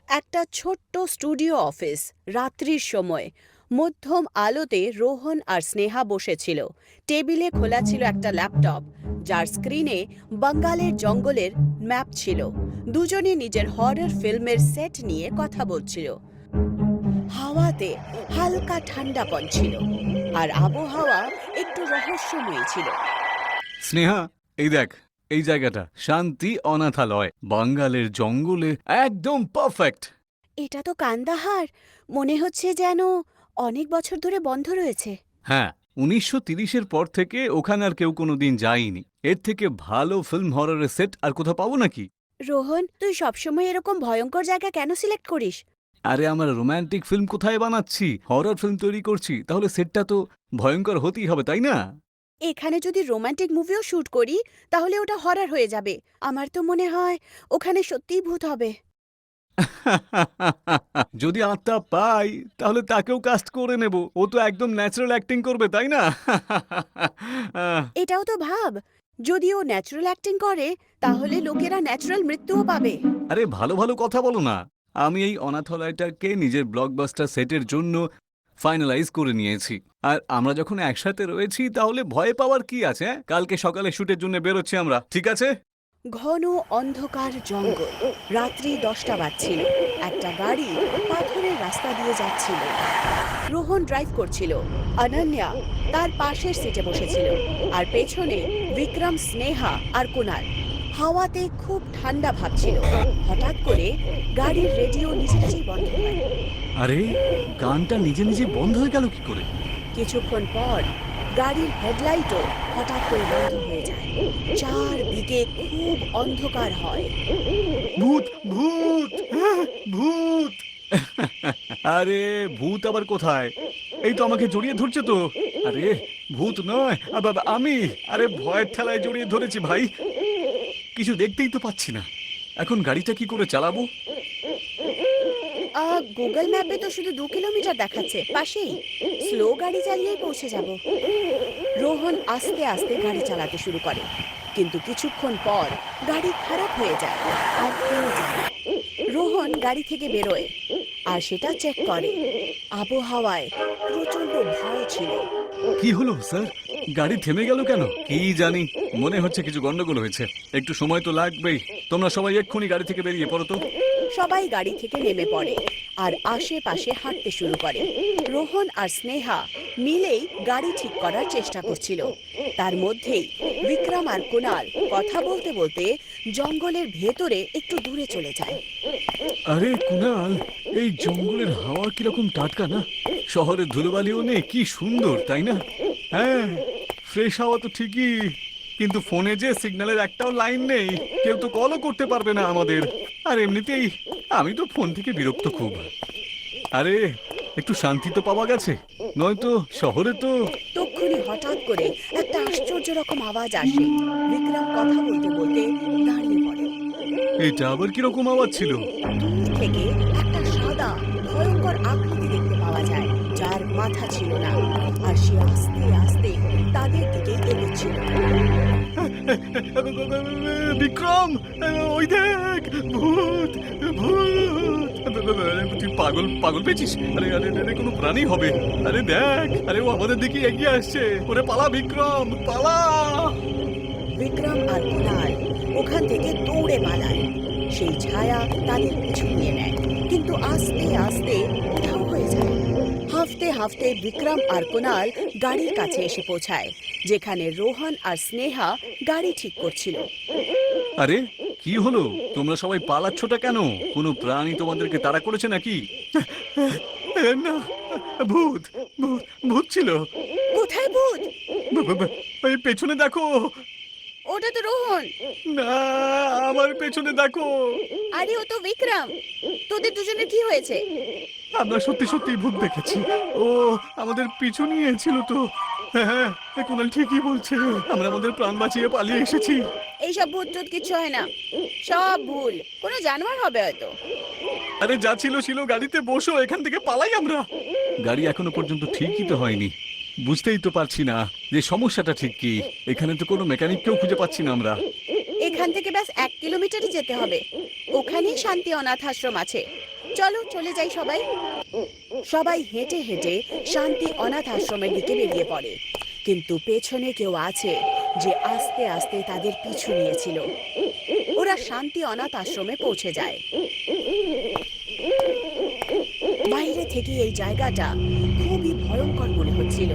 একটা ছোট্ট studio office, রাত্রির সময়। মধ্যম আলোতে রোহন আর স্নেহা বসেছিল। টেবিলে খোলা ছিল একটা ল্যাপটপ, যার স্ক্রিনে বাঙ্গালের জঙ্গলের ম্যাপ ছিল। দুজনে নিজের হরর ফিল্মের সেট নিয়ে কথা বলছিল। হাওয়াতে হালকা ঠান্ডাপন ছিল, আর আবহাওয়া একটু রহস্যময়ী ছিল। স্নেহা, এই দেখ, এই জায়গাটা শান্তি অনাথালয়, বাঙ্গালের জঙ্গলে একদম পারফেক্ট। এটা তো কান্দাহার, মনে হচ্ছে যেন অনেক বছর ধরে বন্ধ রয়েছে। হ্যাঁ, 1930-এর পর থেকে ওখানে আর কেউ কোনোদিন যায়নি। এর থেকে ভালো ফিল্ম হররের সেট আর কোথাও পাবো নাকি? রোহন, তুই সবসময় এরকম ভয়ঙ্কর জায়গা কেন সিলেক্ট করিস? আরে, আমার রোমান্টিক ফিল্ম কোথায় বানাচ্ছি, হরর ফিল্ম তৈরি করছি, তাহলে সেটটা তো ভয়ঙ্কর হতেই হবে, তাই না? এখানে যদি রোমান্টিক মুভিও শুট করি, তাহলে ওটা হরর হয়ে যাবে। আমার তো মনে হয় ওখানে সত্যিই ভূত হবে। যদি আত্মা পাই, তাহলে তাকেও কাস্ট করে নেব। ও তো একদম ন্যাচারাল অ্যাক্টিং করবে, তাই না? এটাও তো ভাব, যদি ও ন্যাচারাল অ্যাক্টিং করে, তাহলে লোকেরা ন্যাচারাল মৃত্যুও পাবে। আরে, ভালো ভালো কথা বলো না। আমি এই অনাথালয়টাকে নিজের ব্লকবাস্টার সেটের জন্য ফাইনালাইজ করে নিয়েছি। আর আমরা যখন একসাথে রয়েছি, তাহলে ভয় পাওয়ার কি আছে? কালকে সকালে শুটের জন্য বেরোচ্ছি আমরা, ঠিক আছে? ঘন অন্ধকার জঙ্গল, রাত্রি 10টা বাজছিল। একটা গাড়ি পাথরের রাস্তা দিয়ে যাচ্ছিল। রোহন ড্রাইভ করছিল, অনন্যা তার পাশের সিটে বসেছিল, আর পেছনে বিক্রম, স্নেহা আর কুনাল। হাওয়াতে খুব ঠান্ডা ভাব ছিল। হঠাৎ করে গাড়ির রেডিও নিজে নিজেই বন্ধ হয়। আরে, গানটা নিজে নিজে বন্ধ হয়ে গেল কি করে? কিছুক্ষণ পর গাড়ির হেডলাইটও হঠাৎ করে বন্ধ হয়ে যায়। চারদিকে খুব অন্ধকার হয়। ভূত, ভূত, ভূত! আরে, ভূত আবার কোথায়? এই তো আমাকে জড়িয়ে ধরছে তো। আরে, ভূত নয়, আমি। আরে, ভয়ের ঠেলায় জড়িয়ে ধরেছি ভাই। কিছু দেখতেই তো পাচ্ছি না। এখন গাড়িটা কি করে চালাবো? গুগল ম্যাপে তো শুধু 2 কিলোমিটার দেখাচ্ছে, পাশেই। স্লো গাড়ি চালিয়েই পৌঁছে যাব। রোহন আস্তে আস্তে গাড়ি চালাতে শুরু করে, কিন্তু কিছুক্ষণ পর গাড়ি খারাপ হয়ে যায় আর থেমে যায়। রোহন গাড়ি থেকে বেরোয় আর সেটা চেক করে। আবহাওয়ায় প্রচন্ড ভয় ছিল। কি হলো স্যার? গাড়ি থেমে গেল কেন? কি জানি, মনে হচ্ছে কিছু গন্ডগোল হয়েছে। একটু সময় তো লাগবেই। তোমরা সবাই এক্ষুনি গাড়ি থেকে বেরিয়ে পড়ো তো। সবাই গাড়ি থেকে নেমে পড়ে আর আশেপাশে হাঁটতে শুরু করে। রোহন আর স্নেহা মিলেই গাড়ি ঠিক করার চেষ্টা করছিল। তার মধ্যেই বিক্রম আর কুনাল কথা বলতে বলতে জঙ্গলের ভেতরে একটু দূরে চলে যায়। আরে কুনাল, এই জঙ্গলের হাওয়া কিরকম টাটকা না? শহরের ধুলোবালিও নেই, কি সুন্দর, তাই না? হ্যাঁ, ফ্রেশ হাওয়া তো ঠিকই, কিন্তু ফোনে যে সিগন্যালের একটাও লাইন নেই। কেউ তো কলও করতে পারবে না আমাদের। আর এমনিতেই আমি তো ফোন থেকে বিরক্ত খুব। আরে, একটু শান্তি তো পাওয়া গেছে, নয়তো শহরে তো। তক্ষুনি হঠাৎ করে একটা আশ্চর্য রকম আওয়াজ আসে। বিক্রম কথা বলতে বলতে দাঁড়িয়ে পড়ে। এটা আবার কিরকম আওয়াজ ছিল? দূর থেকে একটা সাদা ভয়ঙ্কর আকৃতি দেখতে পাওয়া যায়, যার মাথা ছিল না, আর সে আস্তে আস্তে তাদের দিকে এগোচ্ছিল। বিক্রম, ওই দেখ, ভূত, ভূত! তুই পাগল পাগল পেয়েছিস? আরে আরে আরে, কোনো প্রাণী হবে। আরে দেখ, আরে ও আমাদের দিকে এগিয়ে আসছে। ওরে পালা বিক্রম, পালা! বিক্রম আর কুনাল ওখান থেকে দৌড়ে পালায়। সেই ছায়া তাদের পিছু নিয়ে নেয়, কিন্তু আস্তে আস্তে উধাও হয়ে যায়। হাঁফতে হাঁফতে বিক্রম আর কুনাল গাড়ির কাছে এসে পৌঁছায়, যেখানে রোহন আর স্নেহা গাড়ি ঠিক করছিল। আরে, কি হলো? তোমরা সবাই পালাচ্ছটা কেন? কোনো প্রাণী তোমাদেরকে তাড়া করেছে নাকি? না, ভূত, ভূত, ভূত ছিল। কোথায় ভূত? ওই পেছনে দেখো। ওটা তো রোহন। না, আমার পেছনে দেখো। আরে ও তো বিক্রম। তোদের দুজনের কি হয়েছে? আমরা সত্যি সত্যি ভূত দেখেছি। ও আমাদের পিছু নিয়েছিল তো। হ্যাঁ, কুনাল ঠিকই বলছে। আমরা আমাদের প্রাণ বাঁচিয়ে পালিয়ে এসেছি। এইসব ভূত টুত কিচ্ছু হয় না, সব ভুল। কোনো জানোয়ার হবে হয়তো। আরে, যা ছিল ছিল, গাড়িতে বসো, এখান থেকে পালাই আমরা। গাড়ি এখনো পর্যন্ত ঠিকই তো হয়নি। বুঝতেই তো পারছি না যে সমস্যাটা ঠিক কি। এখানে তো কোনো মেকানিককেও খুঁজে পাচ্ছি না আমরা। এখান থেকে ব্যাস 1 কিলোমিটারই যেতে হবে। ওখানেই শান্তি অনাথ আশ্রম আছে। চলো চলে যাই সবাই। সবাই হেঁটে হেঁটে শান্তি অনাথ আশ্রমের দিকে বেরিয়ে পড়ে, কিন্তু পেছনে কেউ আছে যে আস্তে আস্তে তাদের পিছু নিয়েছিল। ওরা শান্তি অনাথ আশ্রমে পৌঁছে যায়। বাইরে থেকে এই জায়গাটা খুবই ভয়ঙ্কর মনে হচ্ছিল।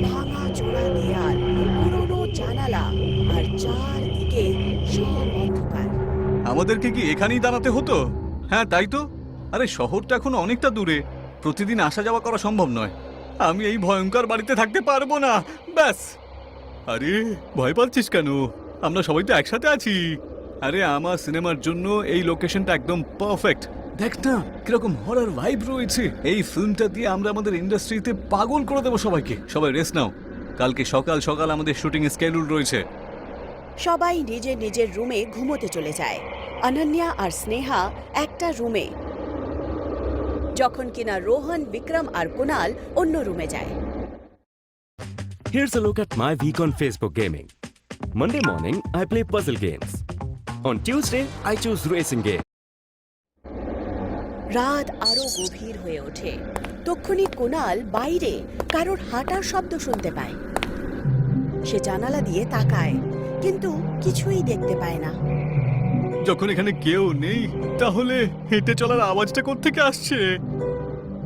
ভাঙা চোরা দেয়াল, পুরনো জানালা, আর চারদিকে সব অন্ধকার। আমাদেরকে কি এখানেই দাঁড়াতে হতো? হ্যাঁ তাই তো। আরে শহরটা এখন অনেকটা দূরে, প্রতিদিন আসা যাওয়া করা সম্ভব নয়। আমি এই ভয়ঙ্কর বাড়িতে থাকতে পারবো না, ব্যাস। আরে ভয় পাচ্ছিস কেন? আমরা সবাই তো একসাথে আছি। আরে আমার সিনেমার জন্য এই লোকেশনটা একদম পারফেক্ট। দেখ না কিরকম হরর ভাইব রয়েছে। এই ফিল্মটা দিয়ে আমরা আমাদের ইন্ডাস্ট্রিতে পাগল করে দেবো সবাইকে। সবাই রেস্ট নাও, কালকে সকাল সকাল আমাদের শুটিং স্কেডিউল রয়েছে। সবাই নিজের নিজের রুমে ঘুমোতে চলে যায়। অনন্যা আর স্নেহা একটা রুমে, যখন কিনা রোহন, বিক্রম আর কুনাল অন্য রুমে যায়। Here's a look at my week on Facebook gaming. Monday morning, I play puzzle games. On Tuesday, I choose racing game. রাত আরো গভীর হয়ে ওঠে। তক্ষুনি কুনাল বাইরে কারোর হাঁটার শব্দ শুনতে পায়। সে জানালা দিয়ে তাকায়, কিন্তু কিছুই দেখতে পায় না। যখন এখানে কেউ নেই, তাহলে হেঁটে চলার আওয়াজটা কোত্থেকে আসছে?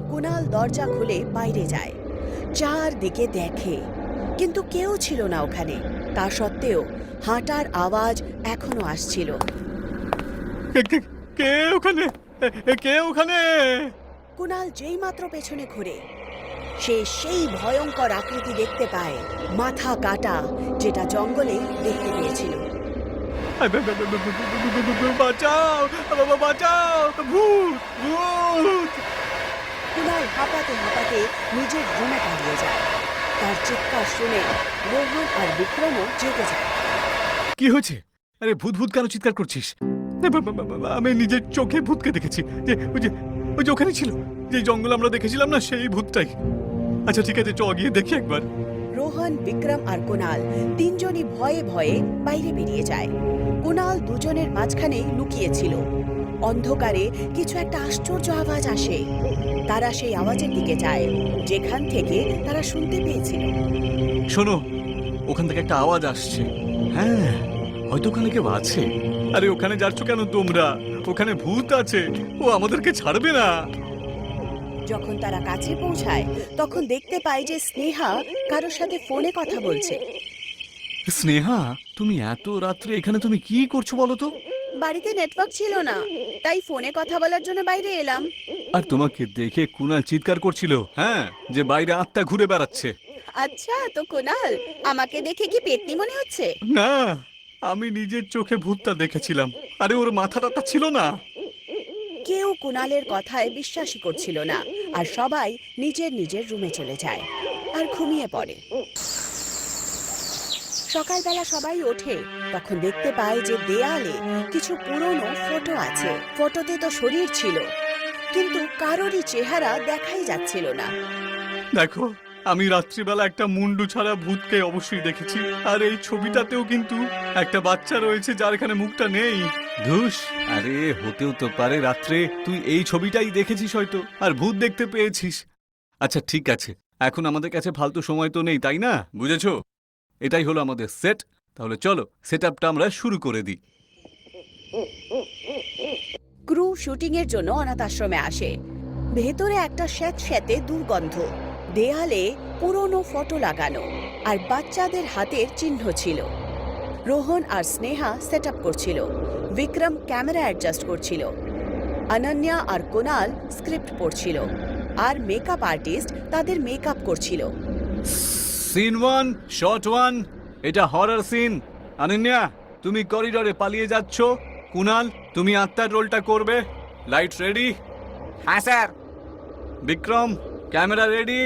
কুনাল দরজা খুলে বাইরে যায়, চারদিকে দেখে, কিন্তু কেউ ছিল না ওখানে। তা সত্ত্বেও হাঁটার আওয়াজ এখনো আসছিল। কে ওখানে? কে ওখানে? কুনাল যেই মাত্র পেছনে ঘুরে, সে সেই ভয়ঙ্কর আকৃতি দেখতে পায়, মাথা কাটা, যেটা জঙ্গলে দেখতে পেয়েছিল। বাঁচাও, বাঁচাও, ভূত, ভূত! কুনাল হাঁপাতে হাঁপাতে নিজের রুমে পালিয়ে যায়। তার চিৎকার শুনে রোহন আর বিক্রমও জেগে যায়। কি হয়েছে? আরে ভূত ভূত কেন চিৎকার করছিস? আমি নিজের চোখে ভূতকে দেখেছি। ওই যে ওখানে ছিল, যে জঙ্গল আমরা দেখেছিলাম না, সেই ভূতটাই। আচ্ছা ঠিক আছে, চ গিয়ে দেখি একবার। রোহন, বিক্রম আর কুনাল তিনজনই ভয়ে ভয়ে বাইরে বেরিয়ে যায়। কুনাল দুজনের মাঝখানে লুকিয়েছিল। অন্ধকারে কিছু একটা আশ্চর্য আওয়াজ আসে। তারা সেই আওয়াজের দিকে যায়, যেখান থেকে তারা শুনতে পেয়েছিল। শোনো, ওখান থেকে একটা আওয়াজ আসছে। হ্যাঁ, হয়তো ওখানে কেউ আছে। আরে ওখানে যাচ্ছ কেন তোমরা? ওখানে ভূত আছে, ও আমাদেরকে ছাড়বে না। যখন তারা কাছে পৌঁছায়, তখন দেখতে পায় যে স্নেহা কারোর সাথে ফোনে কথা বলছে। স্নেহা, তুমি এত রাত্রে এখানে তুমি কি করছো বলো তো? বাড়িতে নেটওয়ার্ক ছিল না, তাই ফোনে কথা বলার জন্য বাইরে এলাম। আর তোমাকে দেখে কুনাল চিৎকার করছিল, হ্যাঁ, যে বাইরে আত্মা ঘুরে বেড়াচ্ছে। আচ্ছা, তো কুনাল, আমাকে দেখে কি পেতনি মনে হচ্ছে? না, আমি নিজের চোখে ভূতটা দেখেছিলাম। আরে ওর মাথাটা ছিল না। কেউ কুনালের কথায় বিশ্বাসই করছিল না, আর সবাই নিজের নিজের রুমে চলে যায় আর ঘুমিয়ে পড়ে। সকালবেলা সবাই ওঠে, তখন দেখতে পায় যে দেয়ালে কিছু পুরনো ফটো আছে। ফটোতে তো শরীর ছিল, কিন্তু কারোরই চেহারা দেখাই যাচ্ছিল না। দেখো, আমি রাত্রিবেলা একটা মুন্ডু ছাড়া ভূতকে অবশ্যই দেখেছি। আর এই ছবিটাতেও কিন্তু একটা বাচ্চা রয়েছে যার এখানে মুখটা নেই। ধুস, আরে হতেও তো পারে রাত্রে তুই এই ছবিটাই দেখেছিস হয়তো, আর ভূত দেখতে পেয়েছিস। আচ্ছা ঠিক আছে, এখন আমাদের কাছে ফালতু সময় তো নেই, তাই না? বুঝেছো? এটাই হলো আমাদের সেট। তাহলে চলো সেটআপটা আমরা শুরু করে দিই। ক্রু শুটিং এর জন্য অনাথ আশ্রমে আসে। ভেতরে একটা স্যাঁতস্যাঁতে দুর্গন্ধ, দেয়ালে পুরনো ফটো লাগানো, আর বাচ্চাদের হাতের চিহ্ন ছিল। রোহন আর স্নেহা সেট আপ করছিল, বিক্রম ক্যামেরা অ্যাডজাস্ট করছিল, অনন্যা আর কুনাল স্ক্রিপ্ট পড়ছিল, আর মেকআপ আর্টিস্ট তাদের মেকআপ করছিল। সিন 1, শট 1, এটা হরর সিন। অনন্যা, তুমি করিডোরে পালিয়ে যাচ্ছ। কুনাল, তুমি আত্মার রোলটা করবে। Light ready? হ্যাঁ sir. Bikram, camera ready?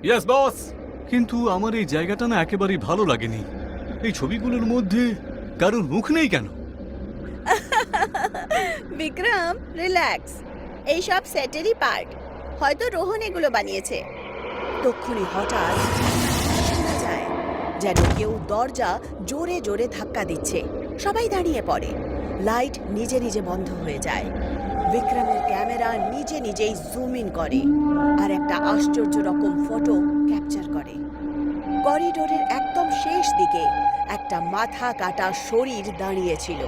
Yes boss. কিন্তু আমার এই জায়গাটা না একেবারেই ভালো লাগেনি। এই ছবিগুলোর মধ্যে কারোর মুখ নেই কেন? বিক্রম, রিল্যাক্স, এইসব সেটেরই পার্ট। হয়তো রোহন এগুলো বানিয়েছে। তক্ষুনি হঠাৎ শোনা যায় যেন কেউ দরজা জোরে জোরে ধাক্কা দিচ্ছে। সবাই দাঁড়িয়ে পড়ে। লাইট নিজে নিজে বন্ধ হয়ে যায়। বিক্রমের ক্যামেরা নিজে নিজেই জুম ইন করে আর একটা আশ্চর্য রকম ফটো ক্যাপচার করে। করিডোরের একদম শেষ দিকে একটা মাথা কাটা শরীর দাঁড়িয়েছিল।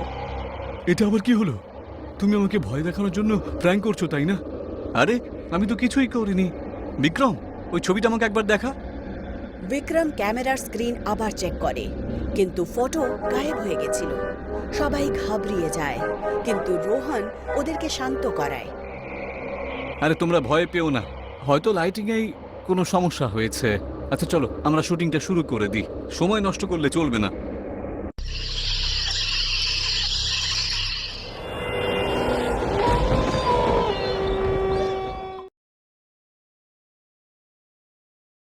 এটা আবার কি হলো? তুমি আমাকে ভয় দেখানোর জন্য প্র্যাঙ্ক করছো, তাই না? আরে আমি তো কিছুই করিনি। বিক্রম, ওই ছবিটা আমাকে একবার দেখা। বিক্রম ক্যামেরার স্ক্রিন আবার চেক করে, কিন্তু ফটো গায়েব হয়ে গেছিল। সবাই ঘাবড়িয়ে যায়, কিন্তু রোহন ওদেরকে শান্ত করায়। আরে তোমরা ভয় পেও না, হয়তো লাইটিংয়েই কোনো সমস্যা হয়েছে। আচ্ছা চলো আমরা শুটিংটা শুরু করে দিই, সময় নষ্ট করলে চলবে না।